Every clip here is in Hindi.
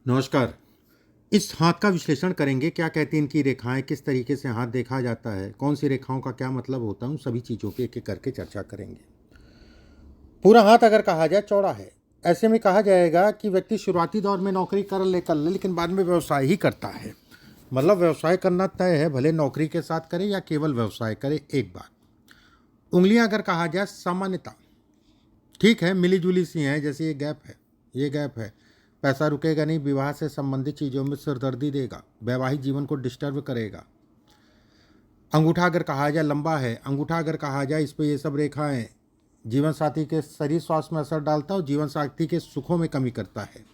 नमस्कार। इस हाथ का विश्लेषण करेंगे, क्या कहती हैं इनकी रेखाएं, किस तरीके से हाथ देखा जाता है, कौन सी रेखाओं का क्या मतलब होता है, उन सभी चीज़ों पे एक एक करके चर्चा करेंगे। पूरा हाथ अगर कहा जाए चौड़ा है, ऐसे में कहा जाएगा कि व्यक्ति शुरुआती दौर में नौकरी कर ले लेकिन बाद में व्यवसाय ही करता है। मतलब व्यवसाय करना तय है, भले नौकरी के साथ करे या केवल व्यवसाय करे। एक बात, उंगलियां अगर कहा जाए सामान्यता ठीक है, मिली जुली सी हैं, जैसे ये गैप है। पैसा रुकेगा नहीं, विवाह से संबंधित चीज़ों में सिरदर्दी देगा, वैवाहिक जीवन को डिस्टर्ब करेगा। अंगूठा अगर कहा जाए लंबा है, अंगूठा अगर कहा जाए इस पर ये सब रेखाएं जीवन साथी के शरीर स्वास्थ्य में असर डालता है और जीवन साथी के सुखों में कमी करता है।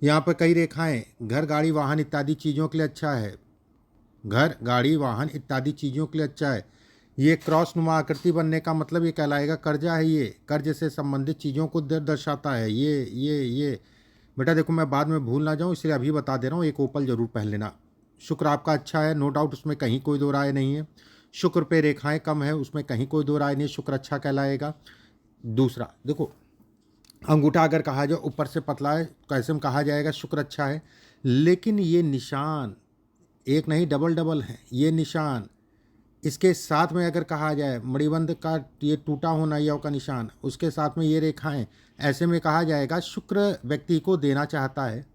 यहाँ पर कई रेखाएं घर गाड़ी वाहन इत्यादि चीज़ों के लिए अच्छा है। घर गाड़ी वाहन इत्यादि चीज़ों के लिए अच्छा है। ये क्रॉस नुमा आकृति बनने का मतलब ये कहलाएगा कर्जा है। ये कर्ज से संबंधित चीज़ों को दर्शाता है। ये बेटा देखो, मैं बाद में भूल ना जाऊँ इसलिए अभी बता दे रहा हूँ, एक ओपल जरूर पहन लेना। शुक्र आपका अच्छा है, नो डाउट, उसमें कहीं कोई दो राय नहीं है। शुक्र पे रेखाएं कम है, उसमें कहीं कोई दो राय नहीं, शुक्र अच्छा कहलाएगा। दूसरा देखो, अंगूठा अगर कहा जाए ऊपर से पतला है तो ऐसे में कहा जाएगा शुक्र अच्छा है। लेकिन ये निशान एक नहीं डबल डबल है। ये निशान इसके साथ में अगर कहा जाए मणिबंध का ये टूटा होना यव का निशान, उसके साथ में ये रेखाएं, ऐसे में कहा जाएगा शुक्र व्यक्ति को देना चाहता है,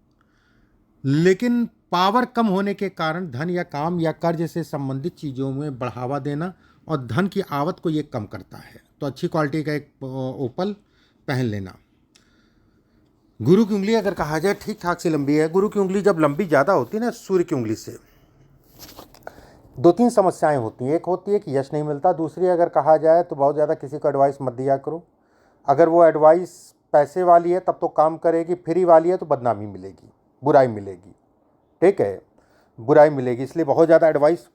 लेकिन पावर कम होने के कारण धन या काम या कर्ज से संबंधित चीज़ों में बढ़ावा देना और धन की आवत को ये कम करता है। तो अच्छी क्वालिटी का एक ओपल पहन लेना। गुरु की उंगली अगर कहा जाए ठीक ठाक से लंबी है। गुरु की उंगली जब लंबी ज़्यादा होती है ना सूर्य की उंगली से, दो तीन समस्याएं होती हैं। एक होती है कि यश नहीं मिलता। दूसरी अगर कहा जाए तो बहुत ज़्यादा किसी को एडवाइस मत दिया करो। अगर वो एडवाइस पैसे वाली है तब तो काम करेगी, फ्री वाली है तो बदनामी मिलेगी, बुराई मिलेगी। ठीक है, बुराई मिलेगी, इसलिए बहुत ज़्यादा एडवाइस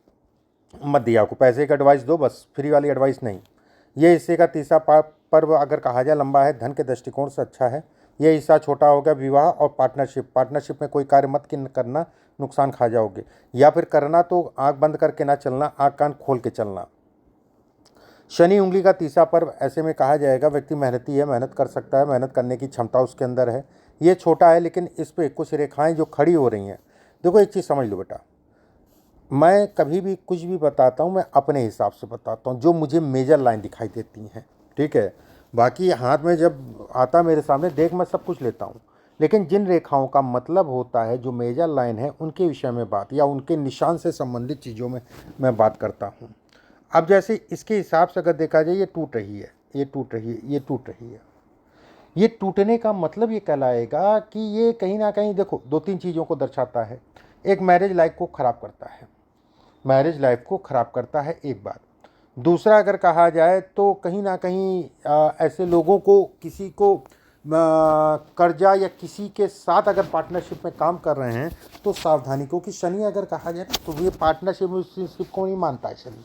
मत दिया को। पैसे का एडवाइस दो बस, फ्री वाली एडवाइस नहीं। ये हिस्से का तीसरा पर्व अगर कहा जाए लंबा है, धन के दृष्टिकोण से अच्छा है। ये हिस्सा छोटा होगा। विवाह और पार्टनरशिप में कोई कार्य मत करना, नुकसान खा जाओगे। या फिर करना तो आंख बंद करके ना चलना, आंख कान खोल के चलना। शनि उंगली का तीसरा पर्व, ऐसे में कहा जाएगा व्यक्ति मेहनती है, मेहनत कर सकता है, मेहनत करने की क्षमता उसके अंदर है। ये छोटा है लेकिन इस पर कुछ रेखाएं जो खड़ी हो रही हैं। देखो एक चीज़ समझ लो बेटा, मैं कभी भी कुछ भी बताता हूँ मैं अपने हिसाब से बताता हूँ, जो मुझे मेजर लाइन दिखाई देती हैं। ठीक है, बाकी हाथ में जब आता मेरे सामने देख मैं सब कुछ लेता हूँ, लेकिन जिन रेखाओं का मतलब होता है, जो मेजर लाइन है, उनके विषय में बात या उनके निशान से संबंधित चीज़ों में मैं बात करता हूँ। अब जैसे इसके हिसाब से अगर देखा जाए, ये टूट रही है, ये टूट रही है, ये टूट रही है। ये टूटने का मतलब ये कहलाएगा कि ये कहीं ना कहीं देखो दो तीन चीज़ों को दर्शाता है। एक मैरिज लाइफ को ख़राब करता है, मैरिज लाइफ को ख़राब करता है, एक बात। दूसरा अगर कहा जाए तो कहीं ना कहीं ऐसे लोगों को, किसी को कर्जा या किसी के साथ अगर पार्टनरशिप में काम कर रहे हैं तो सावधानी, क्योंकि शनि अगर कहा जाए तो ये पार्टनरशिप को नहीं मानता है।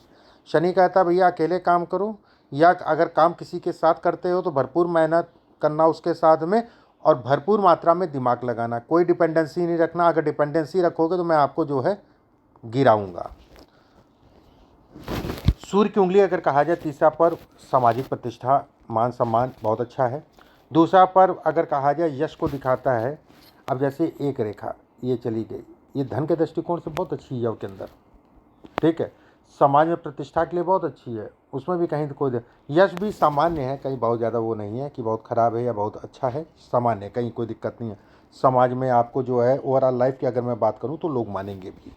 शनि कहता है भैया अकेले काम करो, या अगर काम किसी के साथ करते हो तो भरपूर मेहनत करना उसके साथ में, और भरपूर मात्रा में दिमाग लगाना। कोई डिपेंडेंसी नहीं रखना। अगर डिपेंडेंसी रखोगे तो मैं आपको जो है गिराऊंगा। सूर्य की उंगली अगर कहा जाए तीसरा पर्व, सामाजिक प्रतिष्ठा, मान सम्मान बहुत अच्छा है। दूसरा पर्व अगर कहा जाए यश को दिखाता है। अब जैसे एक रेखा ये चली गई, ये धन के दृष्टिकोण से बहुत अच्छी है उसके अंदर। ठीक है, समाज में प्रतिष्ठा के लिए बहुत अच्छी है, उसमें भी कहीं कोई यश भी सामान्य है, कहीं बहुत ज़्यादा वो नहीं है कि बहुत ख़राब है या बहुत अच्छा है, सामान्य है, कहीं कोई दिक्कत नहीं है। समाज में आपको जो है ओवरऑल लाइफ की अगर मैं बात करूँ तो लोग मानेंगे भी।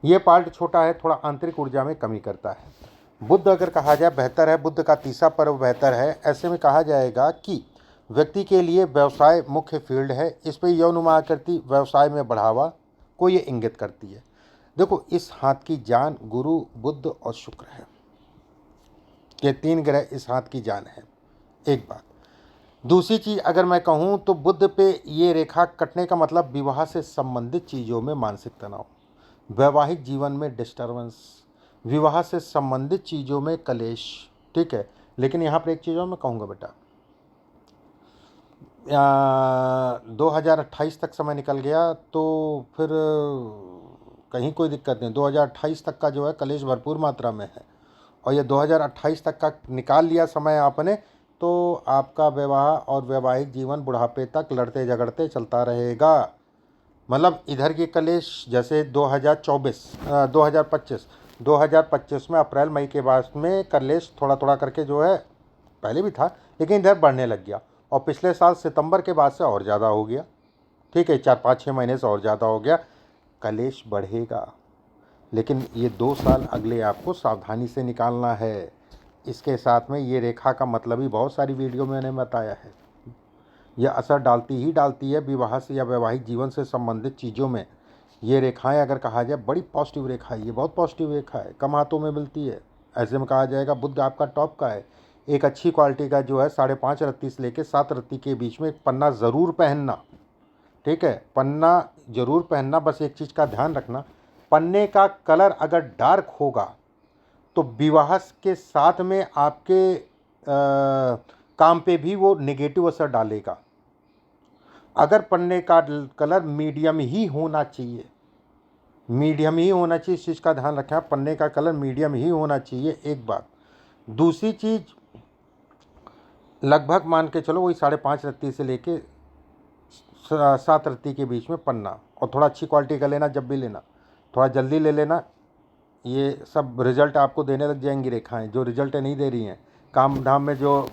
ये पार्ट छोटा है, थोड़ा आंतरिक ऊर्जा में कमी करता है। बुद्ध अगर कहा जाए बेहतर है, बुद्ध का तीसरा पर्व बेहतर है। ऐसे में कहा जाएगा कि व्यक्ति के लिए व्यवसाय मुख्य फील्ड है। इस पर यौनुमा आकृति व्यवसाय में बढ़ावा को ये इंगित करती है। देखो इस हाथ की जान गुरु, बुद्ध और शुक्र है। ये तीन ग्रह इस हाथ की जान है, एक बात। दूसरी चीज़ अगर मैं कहूँ तो बुद्ध पे ये रेखा कटने का मतलब विवाह से संबंधित चीज़ों में मानसिक तनाव, वैवाहिक जीवन में डिस्टर्बेंस, विवाह से संबंधित चीज़ों में कलेश। ठीक है, लेकिन यहाँ पर एक चीज़ और मैं कहूँगा बेटा, 2028 तक समय निकल गया तो फिर कहीं कोई दिक्कत नहीं। 2028 तक का जो है कलेश भरपूर मात्रा में है, और ये 2028 तक का निकाल लिया समय आपने तो आपका विवाह और वैवाहिक जीवन बुढ़ापे तक लड़ते झगड़ते चलता रहेगा। मतलब इधर की कलेश जैसे 2025 में अप्रैल मई के बाद में कलेश थोड़ा थोड़ा करके जो है, पहले भी था लेकिन इधर बढ़ने लग गया, और पिछले साल सितंबर के बाद से और ज़्यादा हो गया। ठीक है, 4 5 6 महीने से और ज़्यादा हो गया। कलेश बढ़ेगा, लेकिन ये 2 साल अगले आपको सावधानी से निकालना है। इसके साथ में ये रेखा का मतलब ही बहुत सारी वीडियो में मैंने बताया है, यह असर डालती ही डालती है विवाह से या वैवाहिक जीवन से संबंधित चीज़ों में। ये रेखाएं अगर कहा जाए बड़ी पॉजिटिव रेखा है, ये बहुत पॉजिटिव रेखा है, कम हाथों में मिलती है। ऐसे में कहा जाएगा बुध आपका टॉप का है। एक अच्छी क्वालिटी का जो है 5.5 रत्ती से लेकर 7 रत्ती के बीच में एक पन्ना ज़रूर पहनना। ठीक है, पन्ना ज़रूर पहनना, बस एक चीज़ का ध्यान रखना, पन्ने का कलर अगर डार्क होगा तो विवाह के साथ में आपके काम पे भी वो नेगेटिव असर डालेगा। अगर पन्ने का कलर मीडियम ही होना चाहिए, मीडियम ही होना चाहिए, इस चीज़ का ध्यान रखें, पन्ने का कलर मीडियम ही होना चाहिए, एक बात। दूसरी चीज़, लगभग मान के चलो वही 5.5 रत्ती से लेके 7 रत्ती के बीच में पन्ना, और थोड़ा अच्छी क्वालिटी का लेना, जब भी लेना थोड़ा जल्दी ले लेना। ये सब रिजल्ट आपको देने लग जाएंगी रेखाएं, जो रिजल्ट नहीं दे रही हैं, काम धाम में जो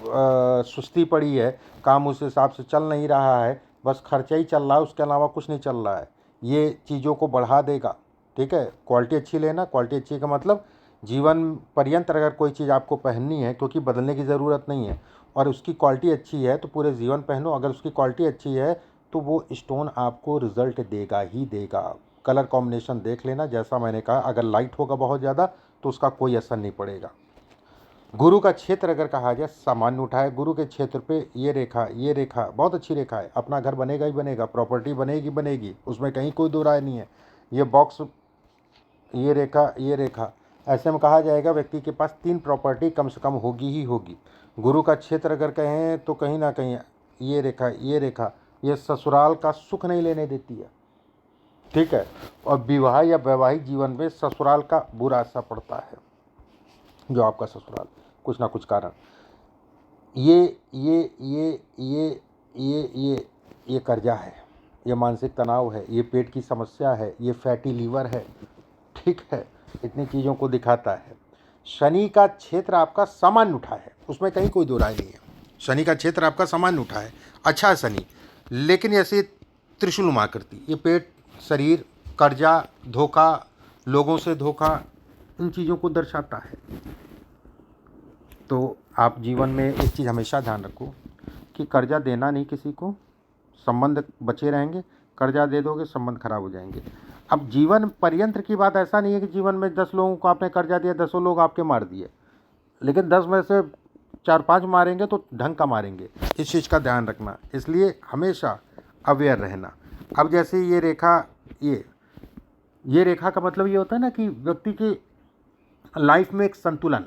सुस्ती पड़ी है, काम उस हिसाब से चल नहीं रहा है, बस खर्चा ही चल रहा है, उसके अलावा कुछ नहीं चल रहा है, ये चीज़ों को बढ़ा देगा। ठीक है, क्वालिटी अच्छी लेना, क्वालिटी अच्छी का मतलब जीवन पर्यंत अगर कोई चीज़ आपको पहननी है, क्योंकि बदलने की ज़रूरत नहीं है, और उसकी क्वालिटी अच्छी है तो पूरे जीवन पहनो। अगर उसकी क्वालिटी अच्छी है तो वो स्टोन आपको रिजल्ट देगा ही देगा। कलर कॉम्बिनेशन देख लेना, जैसा मैंने कहा, अगर लाइट होगा बहुत ज़्यादा तो उसका कोई असर नहीं पड़ेगा। गुरु का क्षेत्र अगर कहा जाए सामान्य उठाए, गुरु के क्षेत्र पे ये रेखा बहुत अच्छी रेखा है, अपना घर बनेगा ही बनेगा, प्रॉपर्टी बनेगी बनेगी, उसमें कहीं कोई दो राय नहीं है। ये बॉक्स, ये रेखा ऐसे में कहा जाएगा व्यक्ति के पास 3 प्रॉपर्टी कम से कम होगी ही होगी। गुरु का क्षेत्र अगर कहें तो कहीं ना कहीं ये रेखा ये ससुराल का सुख नहीं लेने देती है। ठीक है, और विवाह या वैवाहिक जीवन में ससुराल का बुरा असर पड़ता है, जो आपका ससुराल कुछ ना कुछ कारण, ये ये ये ये ये कर्जा है, ये मानसिक तनाव है, ये पेट की समस्या है, ये फैटी लीवर है। ठीक है, इतनी चीज़ों को दिखाता है। शनि का क्षेत्र आपका सामान्य उठा है, उसमें कहीं कोई दो राय नहीं है। शनि का क्षेत्र आपका सामान्य उठा है, अच्छा है शनि, लेकिन ऐसे त्रिशूल आकृति, ये पेट, शरीर, कर्जा, धोखा, लोगों से धोखा, इन चीज़ों को दर्शाता है। तो आप जीवन में एक चीज़ हमेशा ध्यान रखो कि कर्जा देना नहीं किसी को, संबंध बचे रहेंगे, कर्जा दे दोगे संबंध खराब हो जाएंगे। अब जीवन पर्यंत की बात ऐसा नहीं है कि जीवन में 10 लोगों को आपने कर्जा दिया, 10 लोग आपके मार दिए, लेकिन 10 में से 4 5 मारेंगे तो ढंग का मारेंगे, इस चीज़ का ध्यान रखना, इसलिए हमेशा अवेयर रहना। अब जैसे ये रेखा, ये रेखा का मतलब ये होता है ना कि व्यक्ति की लाइफ में एक संतुलन,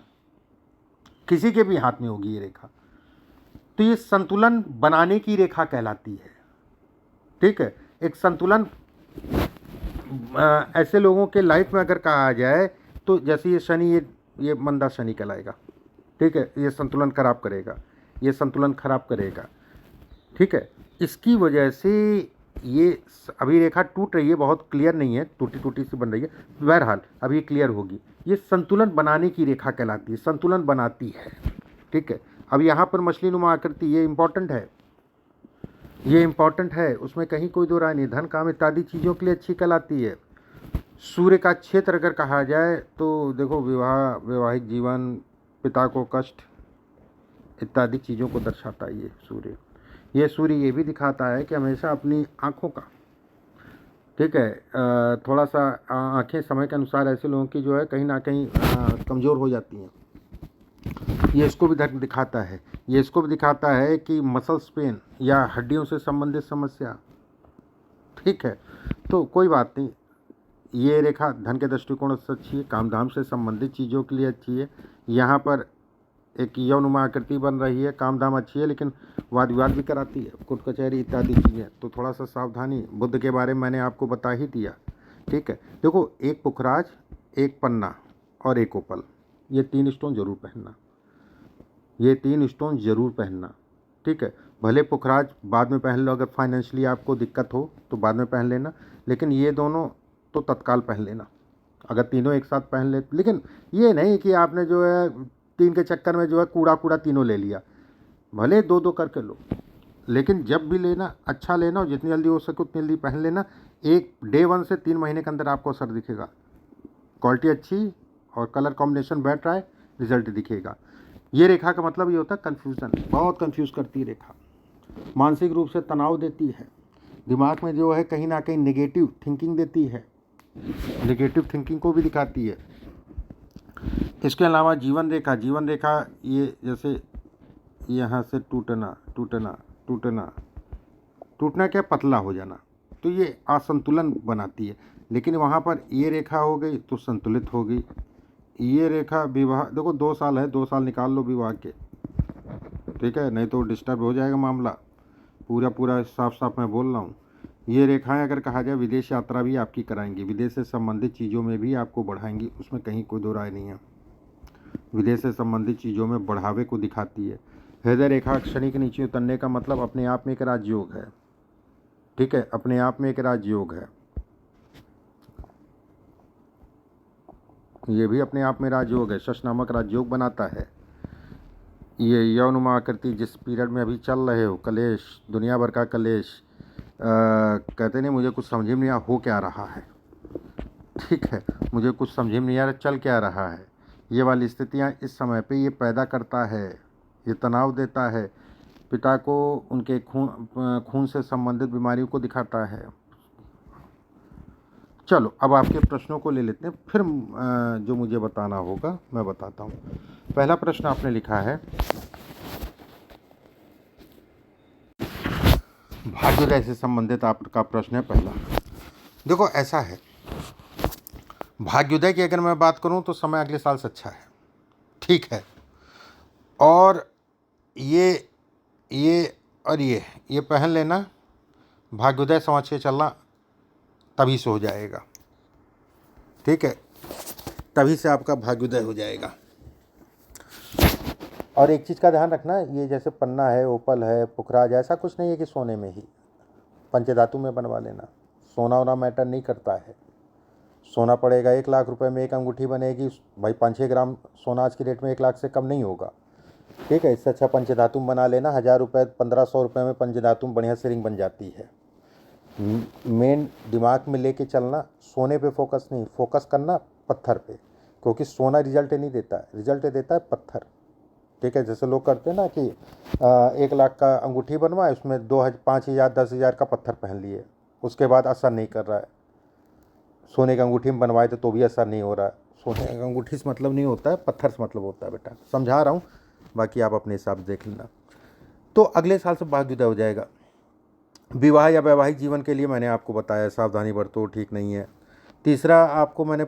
किसी के भी हाथ में होगी ये रेखा, तो ये संतुलन बनाने की रेखा कहलाती है। ठीक है, एक संतुलन ऐसे लोगों के लाइफ में अगर कहा जाए तो जैसे ये शनि, ये मंदा शनि कहलाएगा। ठीक है, ये संतुलन खराब करेगा, ये संतुलन खराब करेगा। ठीक है, इसकी वजह से ये अभी रेखा टूट रही है, बहुत क्लियर नहीं है, टूटी टूटी सी बन रही है, बहरहाल अभी क्लियर होगी। ये संतुलन बनाने की रेखा कहलाती है, संतुलन बनाती है। ठीक है, अब यहाँ पर मछली नुमा आकृति, ये इम्पॉर्टेंट है, ये इम्पॉर्टेंट है, उसमें कहीं कोई दो राय नहीं, धन काम इत्यादि चीज़ों के लिए अच्छी कहलाती है। सूर्य का क्षेत्र अगर कहा जाए तो देखो, विवाह, वैवाहिक जीवन, पिता को कष्ट इत्यादि चीज़ों को दर्शाता है ये सूर्य ये भी दिखाता है कि हमेशा अपनी आँखों का, ठीक है, थोड़ा सा आँखें समय के अनुसार ऐसे लोगों की जो है कहीं ना कहीं कमज़ोर हो जाती हैं, ये इसको भी दिखाता है। ये इसको भी दिखाता है कि मसल्स पेन या हड्डियों से संबंधित समस्या। ठीक है, तो कोई बात नहीं, ये रेखा धन के दृष्टिकोण से अच्छी है, काम धाम से संबंधित चीज़ों के लिए अच्छी है। यहाँ पर एक यौनुमा आकृति बन रही है, काम धाम अच्छी है, लेकिन वाद विवाद भी कराती है, कोर्ट कचहरी इत्यादि चीज़ें, तो थोड़ा सा सावधानी। बुद्ध के बारे में मैंने आपको बता ही दिया। ठीक है, देखो, एक पुखराज, एक पन्ना और एक ओपल, ये 3 स्टोन जरूर पहनना, ये 3 स्टोन जरूर पहनना। ठीक है, भले पुखराज बाद में पहन लो, अगर फाइनेंशियली आपको दिक्कत हो तो बाद में पहन लेना, लेकिन ये दोनों तो तत्काल पहन लेना अगर तीनों एक साथ पहन ले। लेकिन ये नहीं कि आपने जो है 3 के चक्कर में जो है कूड़ा कूड़ा तीनों ले लिया, भले 2-2 करके लो, लेकिन जब भी लेना अच्छा लेना और जितनी जल्दी हो सके उतनी जल्दी पहन लेना। एक डे 1 से 3 महीने के अंदर आपको असर दिखेगा, क्वालिटी अच्छी और कलर कॉम्बिनेशन बैठ रहा है, रिजल्ट दिखेगा। ये रेखा का मतलब ये होता है कन्फ्यूज़न, बहुत कन्फ्यूज़ करती है रेखा, मानसिक रूप से तनाव देती है, दिमाग में जो है कहीं ना कहीं नेगेटिव थिंकिंग देती है, नेगेटिव थिंकिंग को भी दिखाती है। इसके अलावा जीवन रेखा ये जैसे यहाँ से टूटना टूटना टूटना टूटना क्या, पतला हो जाना, तो ये असंतुलन बनाती है। लेकिन वहाँ पर ये रेखा हो गई तो संतुलित हो गई। ये रेखा विवाह, देखो 2 साल है, 2 साल निकाल लो विवाह के, ठीक है, नहीं तो डिस्टर्ब हो जाएगा मामला, पूरा साफ साफ मैं बोल रहा हूँ। ये रेखाएं अगर कहा जाए विदेश यात्रा भी आपकी कराएंगी, विदेश से संबंधित चीज़ों में भी आपको बढ़ाएंगी, उसमें कहीं कोई दो राय नहीं है। विदेश से संबंधित चीज़ों में बढ़ावे को दिखाती है। हृदय रेखा शनि के नीचे उतरने का मतलब अपने आप में एक राजयोग है, ठीक है, अपने आप में एक राजयोग है, ये भी अपने आप में राजयोग है, शश नामक राजयोग बनाता है। ये यौन आकृति जिस पीरियड में अभी चल रहे हो, कलेश, दुनिया भर का कलेश, कहते नहीं मुझे कुछ समझ में नहीं आ हो क्या रहा है, ठीक है, मुझे कुछ समझ में नहीं आ रहा चल क्या रहा है, ये वाली स्थितियाँ इस समय पे ये पैदा करता है, ये तनाव देता है, पिता को उनके खून से संबंधित बीमारियों को दिखाता है। चलो अब आपके प्रश्नों को ले लेते हैं, फिर जो मुझे बताना होगा मैं बताता हूँ। पहला प्रश्न आपने लिखा है भाग्योदय से संबंधित आपका प्रश्न है पहला। देखो ऐसा है, भाग्योदय की अगर मैं बात करूं तो समय अगले साल से अच्छा है, ठीक है, और ये और ये पहन लेना, भाग्योदय समझ के चलना, तभी से हो जाएगा, ठीक है, तभी से आपका भाग्योदय हो जाएगा। और एक चीज़ का ध्यान रखना, ये जैसे पन्ना है, ओपल है, पुखराज, ऐसा कुछ नहीं है कि सोने में ही, पंचधातु में बनवा लेना, सोना वोना मैटर नहीं करता है। सोना पड़ेगा 1 लाख रुपए में एक अंगूठी बनेगी भाई, 5-6 ग्राम सोना आज की डेट में 1 लाख से कम नहीं होगा, ठीक है, इससे अच्छा पंचधातु बना लेना, 1000 रुपये 1500 रुपये में पंचधातु बढ़िया से रिंग बन जाती है। मेन दिमाग में लेके चलना, सोने पे फोकस नहीं, फोकस करना पत्थर पे, क्योंकि सोना रिजल्ट नहीं देता है, रिजल्ट देता है पत्थर, ठीक है। जैसे लोग करते हैं ना कि 1 लाख का अंगूठी बनवाए, उसमें 5,000 10,000 का पत्थर पहन लिए, उसके बाद असर नहीं कर रहा है। सोने की अंगूठी में बनवाए तो भी असर नहीं हो रहा है। सोने की अंगूठी से मतलब नहीं होता है, पत्थर से मतलब होता है बेटा, समझा रहा हूँ, बाकी आप अपने हिसाब से देख लेना। तो अगले साल से भाग्योदय हो जाएगा। विवाह या वैवाहिक जीवन के लिए मैंने आपको बताया सावधानी बरतो, ठीक नहीं है। तीसरा आपको मैंने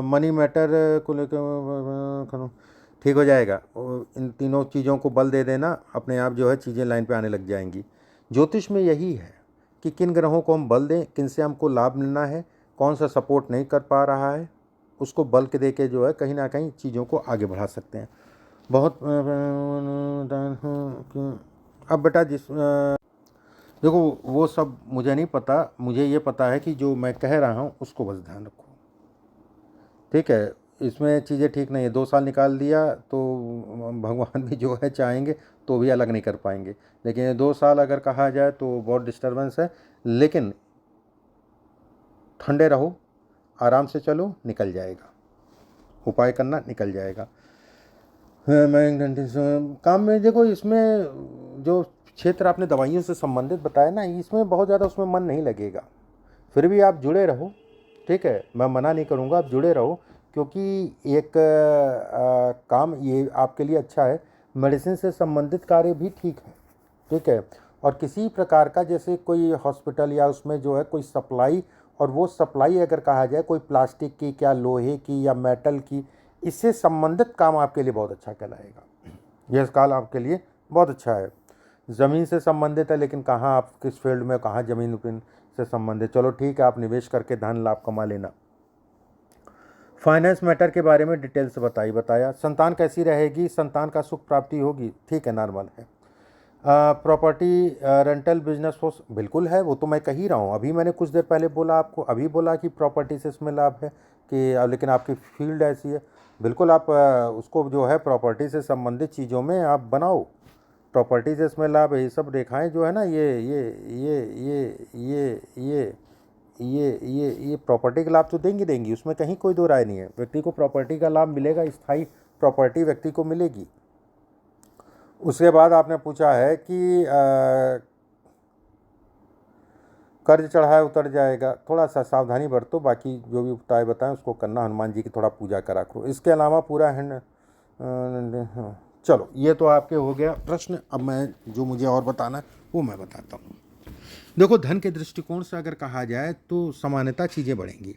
मनी मैटर को लेकर ठीक हो जाएगा, और इन तीनों चीज़ों को बल दे देना, अपने आप जो है चीज़ें लाइन पे आने लग जाएंगी। ज्योतिष में यही है कि किन ग्रहों को हम बल दें, किन से हमको लाभ मिलना है, कौन सा सपोर्ट नहीं कर पा रहा है, उसको बल के दे के जो है कहीं ना कहीं चीज़ों को आगे बढ़ा सकते हैं। बहुत अब बेटा देखो वो सब मुझे नहीं पता, मुझे ये पता है कि जो मैं कह रहा हूँ उसको बस ध्यान रखो, ठीक है। इसमें चीज़ें ठीक नहीं है, 2 साल निकाल दिया तो भगवान भी जो है चाहेंगे तो भी अलग नहीं कर पाएंगे, लेकिन ये 2 साल अगर कहा जाए तो बहुत डिस्टर्बेंस है। लेकिन ठंडे रहो, आराम से चलो, निकल जाएगा, उपाय करना निकल जाएगा। मैं काम में देखो, इसमें जो क्षेत्र आपने दवाइयों से संबंधित बताया ना, इसमें बहुत ज़्यादा उसमें मन नहीं लगेगा, फिर भी आप जुड़े रहो, ठीक है, मैं मना नहीं करूँगा, आप जुड़े रहो, क्योंकि एक काम ये आपके लिए अच्छा है। मेडिसिन से संबंधित कार्य भी ठीक है, ठीक है, और किसी प्रकार का जैसे कोई हॉस्पिटल या उसमें जो है कोई सप्लाई, और वो सप्लाई अगर कहा जाए कोई प्लास्टिक की, क्या लोहे की या मेटल की, इससे संबंधित काम आपके लिए बहुत अच्छा कहलाएगा, यह काल आपके लिए बहुत अच्छा है। ज़मीन से संबंधित है, लेकिन कहाँ आप किस फील्ड में, कहाँ ज़मीन से संबंधित, चलो ठीक है, आप निवेश करके धन लाभ कमा लेना। फाइनेंस मैटर के बारे में डिटेल से बताया। संतान कैसी रहेगी, संतान का सुख प्राप्ति होगी, ठीक है, नॉर्मल है। प्रॉपर्टी रेंटल बिजनेस हो, बिल्कुल है, वो तो मैं कह ही रहा हूँ। अभी मैंने कुछ देर पहले बोला आपको, अभी बोला कि प्रॉपर्टी से इसमें लाभ है कि लेकिन आपकी फील्ड ऐसी है। बिल्कुल आप उसको जो है प्रॉपर्टी से संबंधित चीज़ों में आप बनाओ, प्रॉपर्टी से इसमें लाभ है। ये सब रेखाएं जो है ना, ये प्रॉपर्टी का लाभ तो देंगी देंगी, उसमें कहीं कोई दो राय नहीं है। व्यक्ति को प्रॉपर्टी का लाभ मिलेगा, स्थायी प्रॉपर्टी व्यक्ति को मिलेगी। उसके बाद आपने पूछा है कि कर्ज चढ़ाए उतर जाएगा, थोड़ा सा सावधानी बरतो, बाकी जो भी उपाय बताएं उसको करना, हनुमान जी की थोड़ा पूजा करा करो। इसके अलावा पूरा हैंड चलो, ये तो आपके हो गया प्रश्न। अब मैं जो मुझे और बताना है वो मैं बताता हूँ। देखो, धन के दृष्टिकोण से अगर कहा जाए तो सामान्यतः चीज़ें बढ़ेंगी,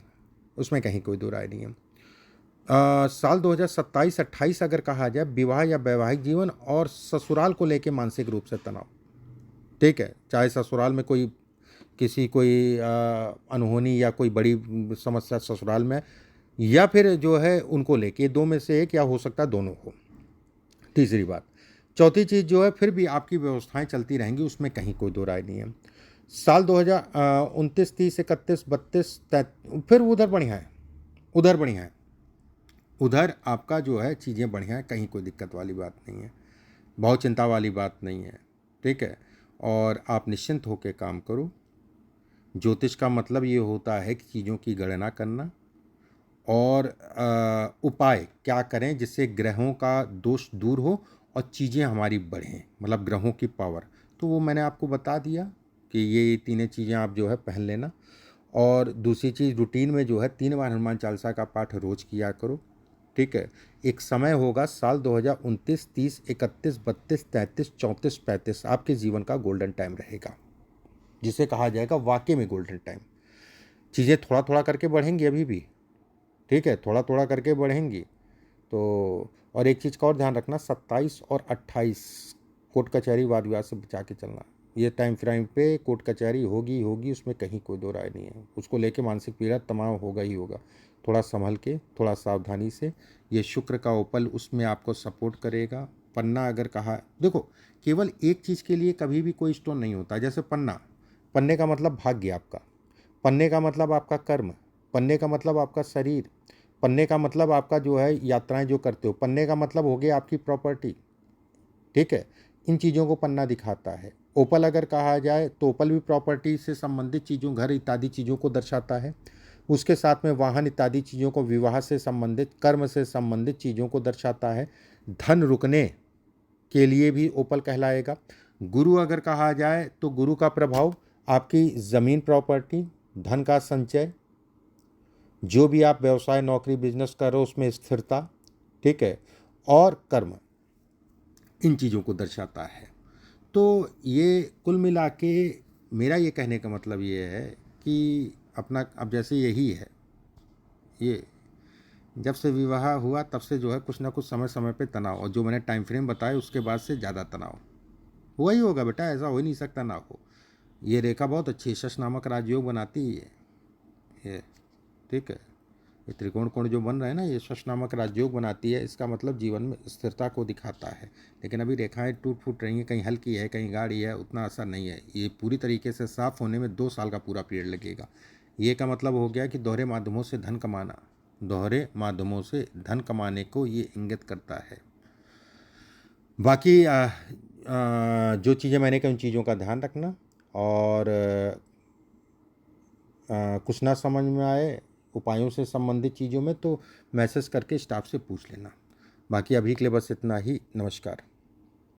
उसमें कहीं कोई दो राय नहीं है। साल 2027-28 अगर कहा जाए, विवाह या वैवाहिक जीवन और ससुराल को लेके मानसिक रूप से तनाव, ठीक है। चाहे ससुराल में कोई अनहोनी या कोई बड़ी समस्या ससुराल में, या फिर जो है उनको लेके, दो में से एक या हो सकता है दोनों हो। तीसरी बात, चौथी चीज़ जो है, फिर भी आपकी व्यवस्थाएं चलती रहेंगी, उसमें कहीं कोई दो राय नहीं है। साल 2029, 30, 31, 32, फिर उधर बढ़िया है, उधर बढ़िया है, उधर आपका जो है चीज़ें बढ़िया है, कहीं कोई दिक्कत वाली बात नहीं है, बहुत चिंता वाली बात नहीं है, ठीक है। और आप निश्चिंत होकर काम करो। ज्योतिष का मतलब ये होता है कि चीज़ों की गणना करना और उपाय क्या करें जिससे ग्रहों का दोष दूर हो और चीज़ें हमारी बढ़ें, मतलब ग्रहों की पावर। तो वो मैंने आपको बता दिया कि ये तीनों चीज़ें आप जो है पहन लेना। और दूसरी चीज़, रूटीन में जो है 3 बार हनुमान चालीसा का पाठ रोज किया करो, ठीक है। एक समय होगा साल 2029, 30, 31, 32, 33, 34, 35 आपके जीवन का गोल्डन टाइम रहेगा, जिसे कहा जाएगा वाकई में गोल्डन टाइम। चीज़ें थोड़ा थोड़ा करके बढ़ेंगी अभी भी, ठीक है, थोड़ा थोड़ा करके बढ़ेंगी। तो और एक चीज़ का और ध्यान रखना, 27 और 28 कोर्ट कचहरी वाद विवाद से बचा के चलना। ये टाइम फ्रेम पे कोर्ट कचहरी होगी होगी, उसमें कहीं कोई दो राय नहीं है। उसको लेके मानसिक पीड़ा तमाम होगा ही होगा। थोड़ा संभल के, थोड़ा सावधानी से। ये शुक्र का ओपल उसमें आपको सपोर्ट करेगा। पन्ना अगर कहा, देखो, केवल एक चीज़ के लिए कभी भी कोई स्टोन नहीं होता। जैसे पन्ना, पन्ने का मतलब भाग्य आपका, पन्ने का मतलब आपका कर्म, पन्ने का मतलब आपका शरीर, पन्ने का मतलब आपका जो है यात्राएं जो करते हो, पन्ने का मतलब हो गया आपकी प्रॉपर्टी, ठीक है। इन चीज़ों को पन्ना दिखाता है। ओपल अगर कहा जाए तो ओपल भी प्रॉपर्टी से संबंधित चीज़ों, घर इत्यादि चीज़ों को दर्शाता है। उसके साथ में वाहन इत्यादि चीज़ों को, विवाह से संबंधित, कर्म से संबंधित चीज़ों को दर्शाता है। धन रुकने के लिए भी ओपल कहलाएगा। गुरु अगर कहा जाए तो गुरु का प्रभाव आपकी ज़मीन, प्रॉपर्टी, धन का संचय, जो भी आप व्यवसाय, नौकरी, बिजनेस कर रहे हो उसमें स्थिरता, ठीक है, और कर्म, इन चीज़ों को दर्शाता है। तो ये कुल मिला के मेरा ये कहने का मतलब ये है कि अपना, अब जैसे यही है, ये जब से विवाह हुआ तब से जो है कुछ ना कुछ समय समय पे तनाव, और जो मैंने टाइम फ्रेम बताया उसके बाद से ज़्यादा तनाव हुआ ही होगा बेटा, ऐसा हो ही नहीं सकता ना हो। ये रेखा बहुत अच्छी शश नामक राजयोग बनाती है ये, ठीक है। ये त्रिकोण कोण जो बन रहा है ना, ये शश नामक राजयोग बनाती है। इसका मतलब जीवन में स्थिरता को दिखाता है। लेकिन अभी रेखाएं टूट फूट रही हैं, कहीं हल्की है कहीं गाढ़ी है, उतना असर नहीं है। ये पूरी तरीके से साफ होने में 2 साल का पूरा पीरियड लगेगा। ये का मतलब हो गया कि दोहरे माध्यमों से धन कमाना, दोहरे माध्यमों से धन कमाने को ये इंगित करता है। बाकी जो चीज़ें मैंने कही उन चीज़ों का ध्यान रखना, और कुछ ना समझ में आए उपायों से संबंधित चीज़ों में तो मैसेज करके स्टाफ से पूछ लेना। बाकी अभी के लिए बस इतना ही। नमस्कार।